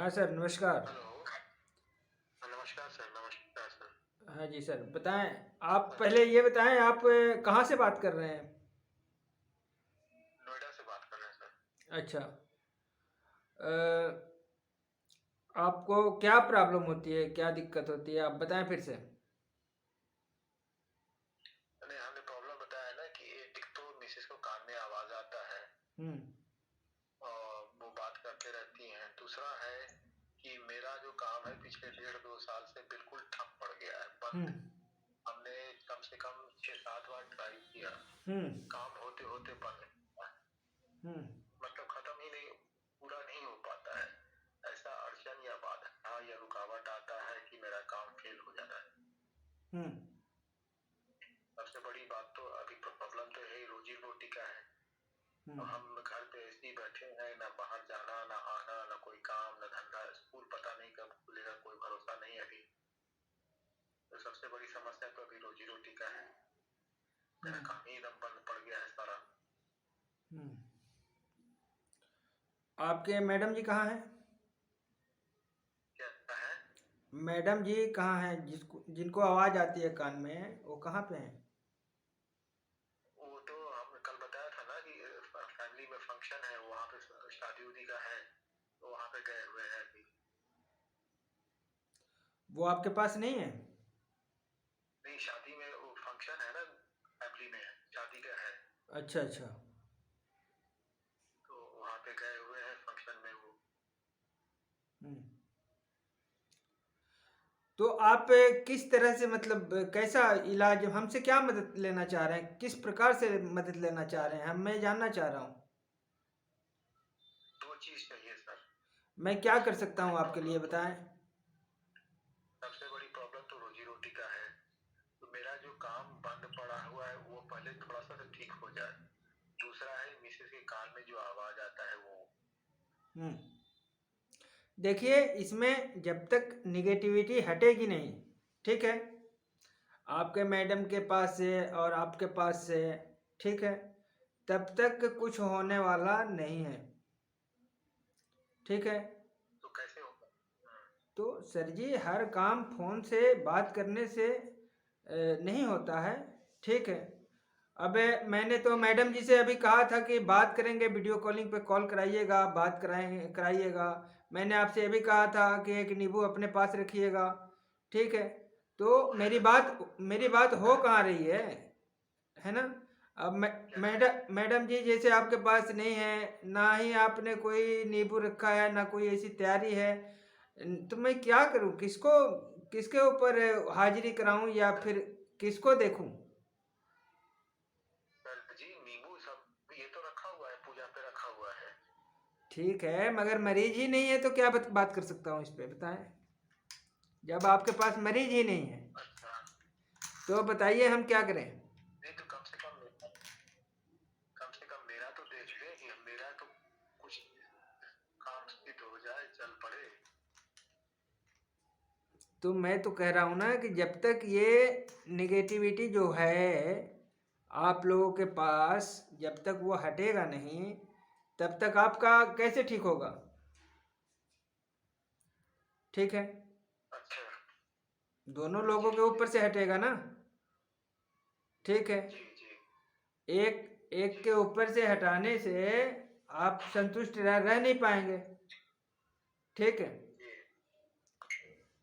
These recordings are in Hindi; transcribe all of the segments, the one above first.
हाँ सर, नमस्कार। हेलो। नमस्कार सर, नमस्कार सर। हाँ जी सर, बताएं। आप पहले अच्छा, ये बताएं, आप कहाँ से बात कर रहे हैं? नोएडा से बात कर रहे हैं सर। अच्छा। अ, आपको क्या प्रॉब्लम होती है, क्या दिक्कत होती है, आप बताएं फिर से। नहीं, हमने प्रॉब्लम बताया ना कि एक तो मिसेस को कान में आवाज आता है हम्म। और वो बात करते रहती हैं। दूसरा है कि मेरा जो काम है पिछले 1.5-2 साल से बिल्कुल ठप पड़ गया है, हम्म। बंद। हमने कम से कम 6-7 बार ट्राई किया, हम्म। काम होते होते बंद होता है। हम्म। मतलब खत्म ही नहीं, पूरा नहीं हो पाता है। ऐसा अड़चन या बाधा या रुकावट आता है कि मेरा काम फेल हो जाता है। हम्म। सबसे बड़ी बात तो अभी प्रॉब्लम तो है, रोजी रोटी का है। तो हम्म। हम घर पे ऐसे ही बैठे हैं, ना बाहर जाना ना आना, ना कोई काम ना धंधा। स्कूल पता नहीं कब खुलेगा, कोई भरोसा नहीं अभी। तो सबसे बड़ी समस्या तो अभी रोजी रोटी का है। मेरा हम्म। काम ही एकदम बंद पड़ गया है सारा। हम्म। आपके मैडम जी कहाँ हैं? क्या है? मैडम जी कहाँ हैं, जिसको जिनको आवाज़ आती है कान में, वो कहाँ पे हैं? वो तो हम कल बताया था ना कि फैमिली में फंक्शन है, वहाँ पे शादी उदी का है, तो वहाँ पे गए हुए हैं अभी। वो आपके पास नहीं है? नहीं, शादी में वो फंक्शन है ना, फैमिली में शादी का है, अच्छा अच्छा। तो वहाँ पे गए हुए हैं फंक्शन में वो। हम्म। तो आप किस तरह से, मतलब कैसा इलाज, हमसे क्या मदद लेना चाह रहे हैं, किस प्रकार से मदद लेना चाह रहे हैं, हम मैं जानना चाह रहा हूँ। दो चीज चाहिए सर। मैं क्या कर सबसे सकता बड़ी हूँ आपके लिए, प्रॉब्लम तो बताएं। सबसे बड़ी प्रॉब्लम तो रोजी रोटी का है। तो मेरा जो काम बंद पड़ा हुआ है वो पहले थोड़ा सा तो ठीक हो जाए। दूसरा है मिसेस के कान में जो आवाज आता है वो। हम्म। देखिए, इसमें जब तक निगेटिविटी हटेगी नहीं, ठीक है, आपके मैडम के पास से और आपके पास से, ठीक है, तब तक कुछ होने वाला नहीं है, ठीक है। तो कैसे होगा? तो सर जी, हर काम फ़ोन से बात करने से नहीं होता है, ठीक है। अब मैंने तो जी मैडम जी से अभी कहा था कि बात करेंगे, वीडियो कॉलिंग पे कॉल कराइएगा, बात कराइएगा। मैंने आपसे ये भी कहा था कि एक नींबू अपने पास रखिएगा, ठीक है। तो वो है मेरी ना, बात मेरी बात हो है, कहाँ रही है ना। अब क्या है? मैडम जी जैसे आपके पास नहीं है, ना ही आपने कोई नींबू रखा है, ना कोई ऐसी तैयारी है, तो मैं क्या करूं, किसको किसके ऊपर हाजिरी कराऊं या फिर किसको देखूं? सर जी, नींबू सब ये तो रखा हुआ है, पूजा पे रखा हुआ है। ठीक है, मगर मरीज ही नहीं है तो क्या बात कर सकता हूँ इस पे, बताएं। जब आपके पास मरीज ही नहीं है अच्छा, तो बताइए हम क्या करें। नहीं तो कम से कम मेरा तो देख ले कि मेरा तो कुछ काम सिद्ध हो जाए, चल पड़े। तो मैं तो कह रहा हूँ ना कि जब तक ये निगेटिविटी जो है आप लोगों के पास, जब तक वो हटेगा नहीं, तब तक आपका कैसे ठीक होगा, ठीक है। अच्छा। दोनों लोगों जी के जी ऊपर से हटेगा ना, ठीक है। जी जी एक एक जी के ऊपर से हटाने से आप संतुष्ट रह नहीं पाएंगे, ठीक है। जी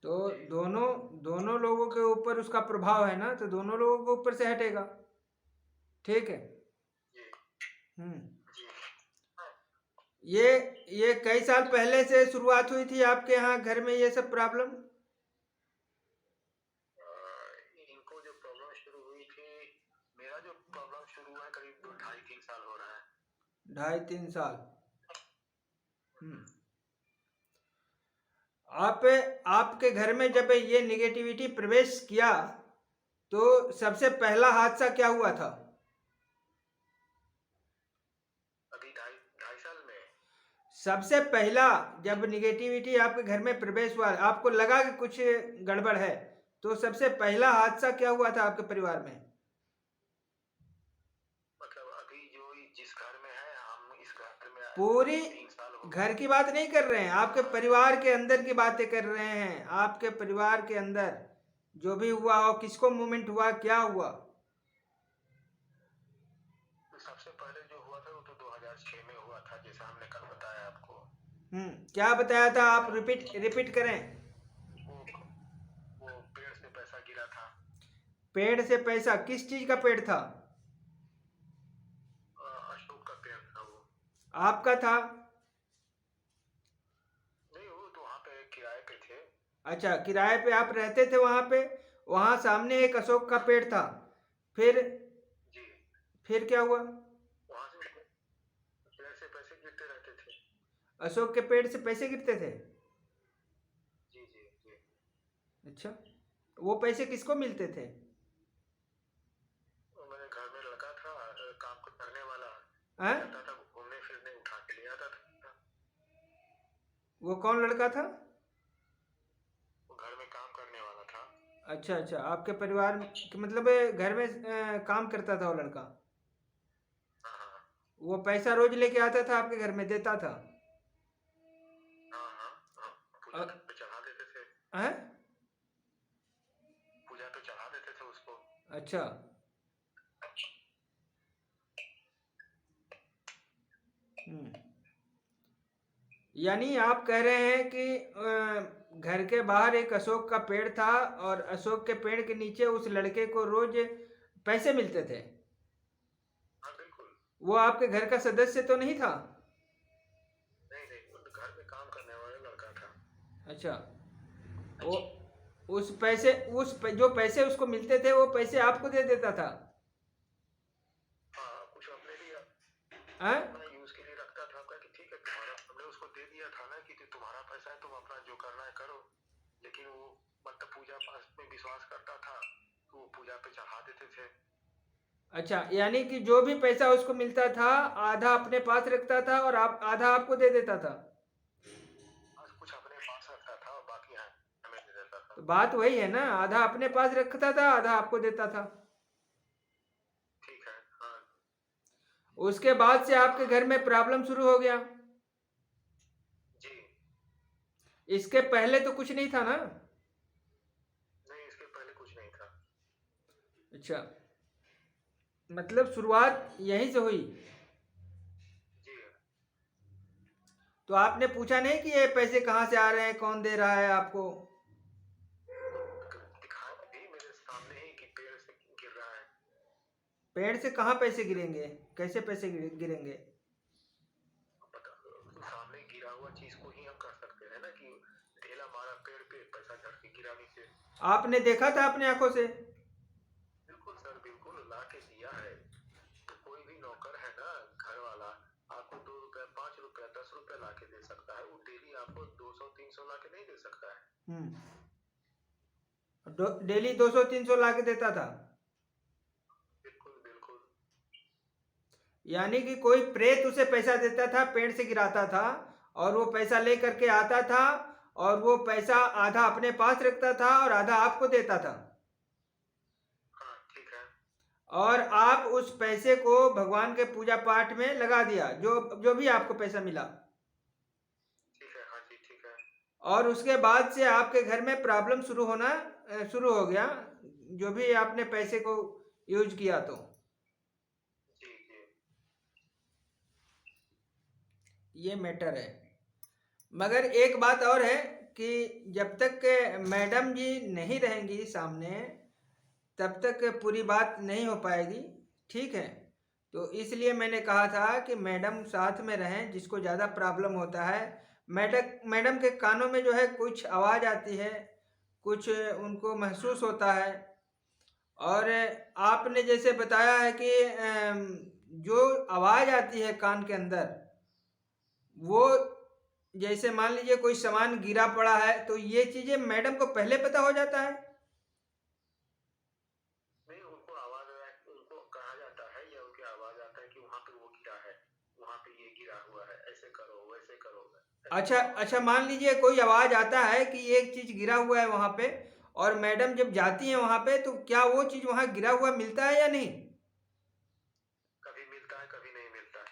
तो जी दोनों दोनों लोगों के ऊपर उसका प्रभाव है ना, तो दोनों लोगों के ऊपर से हटेगा, ठीक है। जी हम्म। जी। हाँ, ये ये कई साल पहले से शुरुआत हुई थी आपके यहाँ घर में ये सब प्रॉब्लम? इनको जो प्रॉब्लम शुरू हुई थी, मेरा जो प्रॉब्लम शुरू हुआ है करीब 2-2.5-3 साल हो रहा है। 2.5-3 साल। हम्म। आप आपके घर में जब ये निगेटिविटी प्रवेश किया तो सबसे पहला हादसा क्या हुआ था? अभी ढाई ढाई साल में। सबसे पहला जब निगेटिविटी आपके घर में प्रवेश हुआ, आपको लगा कि कुछ गड़बड़ है, तो सबसे पहला हादसा क्या हुआ था आपके परिवार में? मतलब अभी जो जिस घर में है, हम इस घर में पूरी करीब 3 साल घर की बात नहीं कर रहे हैं, आपके परिवार के अंदर की बातें कर रहे हैं। आपके परिवार के अंदर जो भी हुआ हो, किसको मूवमेंट हुआ, क्या हुआ? तो सबसे पहले जो हुआ था वो तो 2006 में हुआ था, जैसा हमने कल बताया आपको। क्या बताया था? आप रिपीट रिपीट करें। वो वो पेड़ से पैसा गिरा था। पेड़ से पैसा? किस चीज का पेड़ था? अशोक का पेड़ था वो। आपका था? नहीं, वो तो वहाँ पे किराए पे थे। अच्छा, किराए पे आप रहते थे वहां पे। वहां सामने एक अशोक का पेड़ था। फिर जी। फिर क्या हुआ? वहाँ से पेड़ से पैसे गिरते रहते थे। अशोक के पेड़ से पैसे गिरते थे? जी जी जी। अच्छा, वो पैसे किसको मिलते थे? और मेरे घर में लड़का था, काम करने वाला, हैं? जाता था घूमने फिरने, उठा के ले आता था। वो कौन लड़का था? वो घर में काम करने वाला था। अच्छा अच्छा, आपके परिवार में मतलब घर में काम करता था वो लड़का। हाँ हाँ वो पैसा रोज लेके आता था आपके घर में, देता था? हाँ हाँ हाँ। पूजा अ- पे चढ़ा देते थे। हैं? पूजा पे चढ़ा देते थे उसको। अच्छा। हम्म। यानी आप कह रहे हैं कि घर के बाहर एक अशोक का पेड़ था और अशोक के पेड़ के नीचे उस लड़के को रोज पैसे मिलते थे। हाँ बिल्कुल। वो आपके घर का सदस्य तो नहीं था? नहीं नहीं, वो घर में काम करने वाला लड़का था। अच्छा। वो जो पैसे उसको मिलते थे वो पैसे आपको दे देता था? हाँ, कुछ अपने लिए हैं? अपना यूज के लिए रखता था। आपका कि ठीक है, तुम्हारा, हमने उसको दे दिया था ना कि तुम्हारा पैसा है, तुम अपना जो करना है करो। लेकिन वो मतलब पूजा पाठ में विश्वास करता था, तो वो पूजा पे चढ़ा देते थे। अच्छा, यानी कि जो भी पैसा उसको मिलता था आधा अपने पास रखता था और आप आधा आपको दे देता था? आज कुछ अपने पास रखता था और बाकी हमें दे देता था। तो बात वही है ना, आधा अपने पास रखता था, आधा आपको देता था। ठीक है। हाँ उसके बाद से आपके घर में प्रॉब्लम शुरू हो गया? जी। इसके पहले तो कुछ नहीं था ना? नहीं, इसके पहले कुछ नहीं था। अच्छा, मतलब शुरुआत यहीं से हुई? जी। तो आपने पूछा नहीं कि ये पैसे कहाँ से आ रहे हैं, कौन दे रहा है आपको? दिखाया भी मेरे सामने ही कि पेड़ से गिर रहा है। पेड़ से कहाँ पैसे गिरेंगे? कैसे पैसे गिरेंगे? सामने गिरा हुआ चीज को ही हम कर सकते हैं ना, कि ढेला मारा पेड़ पे, पैसा झड़ के गिरा नीचे। आपने देखा था अपने आंखों से? बिल्कुल सर, बिल्कुल ला के दिया है। तो कोई भी नौकर है ना, घर वाला, आपको 2 रुपए, 5 रुपए, 10 रुपए ला के दे सकता है। वो डेली आपको 200-300 ला के नहीं दे सकता है। डेली 200-300 ला के देता था? बिल्कुल बिल्कुल। यानी कि कोई प्रेत उसे पैसा देता था, पेड़ से गिराता था और वो पैसा ले करके आता था और वो पैसा आधा अपने पास रखता था और आधा आपको देता था। हाँ ठीक है। और आप उस पैसे को भगवान के पूजा पाठ में लगा दिया, जो जो भी आपको पैसा मिला। ठीक है। हाँ जी ठीक है। और उसके बाद से आपके घर में प्रॉब्लम शुरू हो गया, जो भी आपने पैसे को यूज किया तो। जी जी। ये मैटर है। मगर एक बात और है कि जब तक मैडम जी नहीं रहेंगी सामने तब तक पूरी बात नहीं हो पाएगी। ठीक है, तो इसलिए मैंने कहा था कि मैडम साथ में रहें। जिसको ज़्यादा प्रॉब्लम होता है, मैडम के कानों में जो है कुछ आवाज़ आती है, कुछ उनको महसूस होता है। और आपने जैसे बताया है कि जो आवाज़ आती है कान के अंदर, वो जैसे मान लीजिए कोई सामान गिरा पड़ा है तो ये चीज़ें मैडम को पहले पता हो जाता है? नहीं, उनको आवाज, उनको कहा जाता है या उनकी आवाज आता है कि वहां पे वो गिरा है, वहां पे ये गिरा हुआ है, ऐसे करो वैसे करो। अच्छा अच्छा, मान लीजिए कोई आवाज़ आता है कि एक चीज़ गिरा हुआ है वहाँ पे, और मैडम जब जाती हैं वहाँ पे तो क्या वो चीज़ वहाँ गिरा हुआ मिलता है या नहीं? कभी मिलता है, कभी नहीं मिलता है।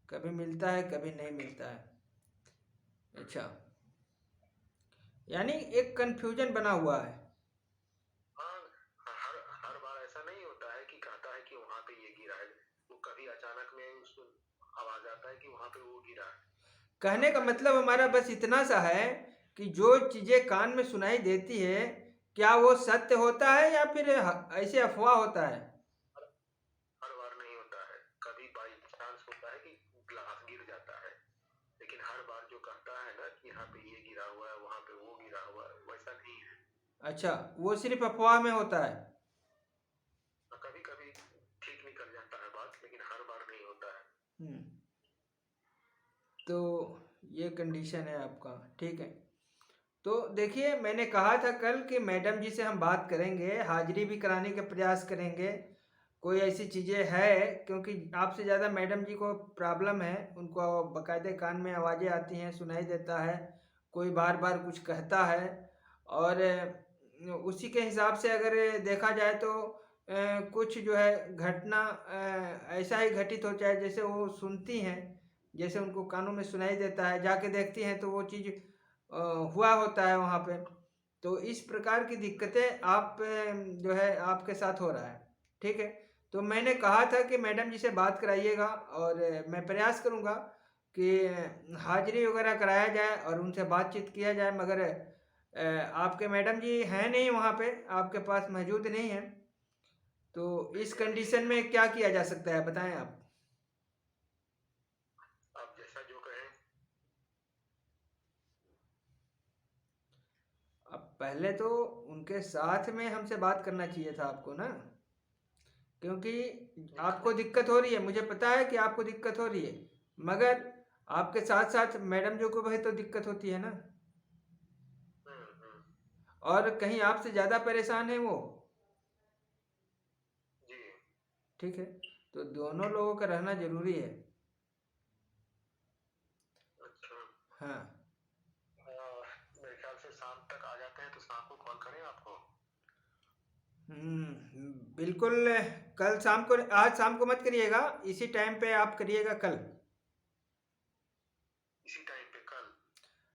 कभी मिलता है, कभी नहीं मिलता है। अच्छा, यानी एक कंफ्यूजन बना हुआ है। हाँ, हर हर बार ऐसा नहीं होता है कि कहता है कि वहां पे ये गिरा है, वो कभी अचानक में उसको आवाज आता है कि वहां पे वो गिरा है। कहने अब का पहले मतलब हमारा बस इतना सा है कि जो चीजें कान में सुनाई देती है, क्या वो सत्य होता है या फिर ऐसे अफवाह होता है? हर हर बार नहीं होता है, कभी बाई चांस होता है कि ग्लास गिर जाता है, लेकिन हर बार जो कहता है ना कि यहाँ पे ये गिरा हुआ है, वहां पे वो गिरा हुआ है, वैसा नहीं है। अच्छा, वो सिर्फ अफवाह में होता है। कभी कभी ठीक निकल जाता है बात, लेकिन हर बार नहीं होता है। हम्म। तो ये कंडीशन है आपका, ठीक है। तो देखिए, मैंने कहा था कल कि मैडम जी से हम बात करेंगे, हाजिरी भी कराने का प्रयास करेंगे। कोई ऐसी चीज़ें है, क्योंकि आपसे ज़्यादा मैडम जी को प्रॉब्लम है, उनको बाकायदे कान में आवाज़ें आती हैं, सुनाई देता है, कोई बार बार कुछ कहता है। और उसी के हिसाब से अगर देखा जाए तो कुछ जो है घटना ऐसा ही घटित होता है जैसे वो सुनती हैं, जैसे उनको कानों में सुनाई देता है, जाके देखती हैं तो वो चीज़ हुआ होता है वहाँ पे। तो इस प्रकार की दिक्कतें आप जो है आपके साथ हो रहा है, ठीक है। तो मैंने कहा था कि मैडम जी से बात कराइएगा, और मैं प्रयास करूँगा कि हाजिरी वगैरह कराया जाए और उनसे बातचीत किया जाए, मगर आपके मैडम जी हैं नहीं वहाँ पे, आपके पास मौजूद नहीं है। तो इस देखिए अभी कंडीशन में क्या किया जा सकता है, बताएं आप। आप जैसा जो कहें। अब पहले तो उनके साथ में हमसे बात करना चाहिए था आपको ना, क्योंकि निकल। आपको दिक्कत हो रही है, मुझे पता है कि आपको दिक्कत हो रही है, मगर आपके साथ साथ मैडम जी को भी तो दिक्कत होती है ना। हम्म। और कहीं आपसे ज़्यादा परेशान है वो, जी। ठीक है। तो दोनों लोगों का रहना ज़रूरी है। अच्छा। हाँ। मेरे ख्याल से शाम तक आ जाते हैं, तो शाम को कॉल करें आपको। बिल्कुल। कल शाम को, आज शाम को मत करिएगा, इसी टाइम पे आप करिएगा कल।